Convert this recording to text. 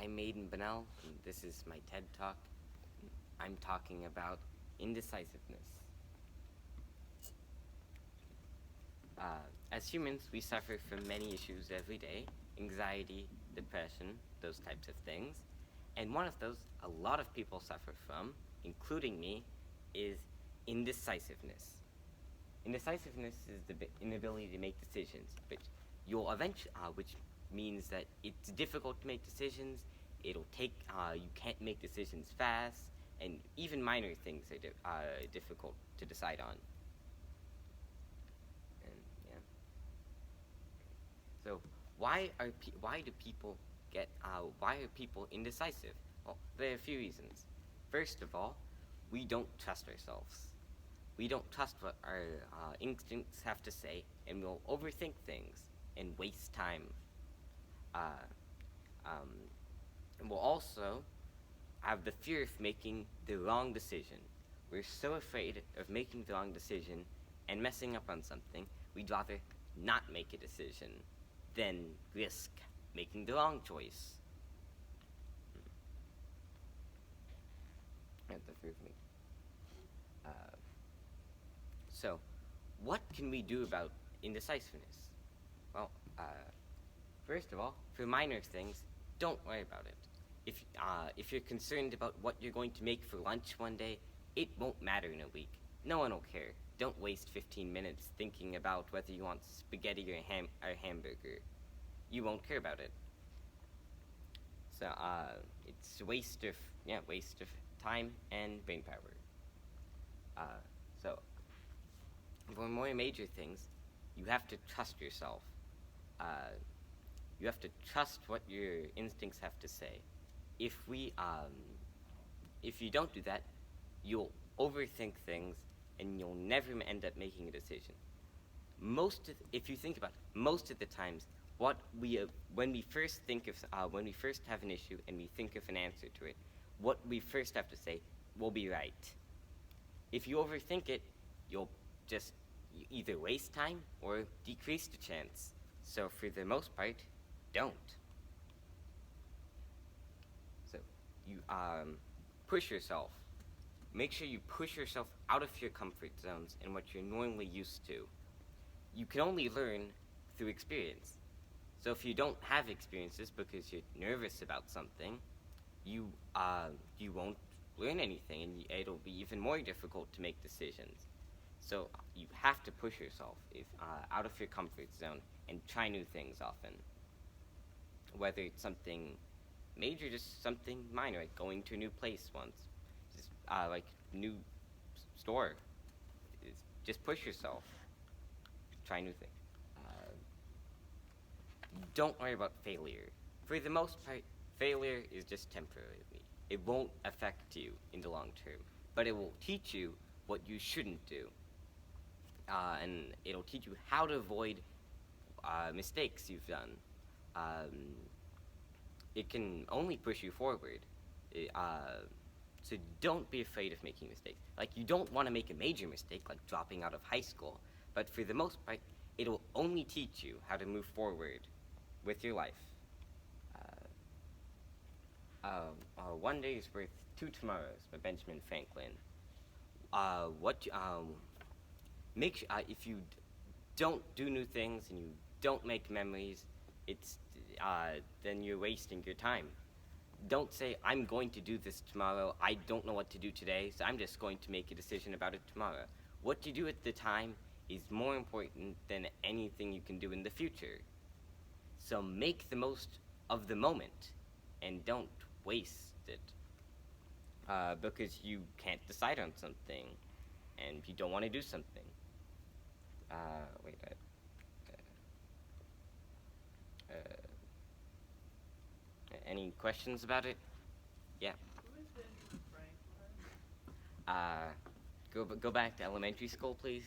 I'm Aiden Bunnell, and this is my TED Talk. I'm talking about indecisiveness. As humans, we suffer from many issues every day: anxiety, depression, those types of things. And one of those a lot of people suffer from, including me, is indecisiveness. Indecisiveness is the inability to make decisions, which means that it's difficult to make decisions. It'll take, you can't make decisions fast, and even minor things are difficult to decide on. And yeah. So why do people why are people indecisive? Well, there are a few reasons. First of all, we don't trust ourselves. We don't trust what our instincts have to say, and we'll overthink things and waste time. And we'll also have the fear of making the wrong decision. We're so afraid of making the wrong decision and messing up on something, we'd rather not make a decision than risk making the wrong choice. That's the fear of me. So, what can we do about indecisiveness? Well, first of all, for minor things, don't worry about it. If you're concerned about what you're going to make for lunch one day, it won't matter in a week. No one will care. Don't waste 15 minutes thinking about whether you want spaghetti or hamburger. You won't care about it. So it's a waste of time and brain power. So for more major things, you have to trust yourself. You have to trust what your instincts have to say. If you don't do that, you'll overthink things and you'll never end up making a decision. If you think about it, most of the times, when we first have an issue and we think of an answer to it, what we first have to say will be right. If you overthink it, you'll just either waste time or decrease the chance. So for the most part, don't. So you push yourself. Make sure you push yourself out of your comfort zones and what you're normally used to. You can only learn through experience. So if you don't have experiences because you're nervous about something, you won't learn anything, and it'll be even more difficult to make decisions. So you have to push yourself out of your comfort zone and try new things often. Whether it's something major, just something minor, like going to a new place once, just like new store. Just push yourself. Try new things. Don't worry about failure. For the most part, failure is just temporary. It won't affect you in the long term, but it will teach you what you shouldn't do. And it'll teach you how to avoid mistakes you've done. It can only push you forward. So don't be afraid of making mistakes. Like, you don't want to make a major mistake, like dropping out of high school, but for the most part, it'll only teach you how to move forward with your life. One day is worth two tomorrows by Benjamin Franklin. Make sure, if you don't do new things and you don't make memories, then you're wasting your time. Don't say, I'm going to do this tomorrow, I don't know what to do today, so I'm just going to make a decision about it tomorrow. What you do at the time is more important than anything you can do in the future. So make the most of the moment and don't waste it. Because you can't decide on something and you don't want to do something. Any questions about it? Yeah. Who is Benjamin Franklin? Go back to elementary school, please.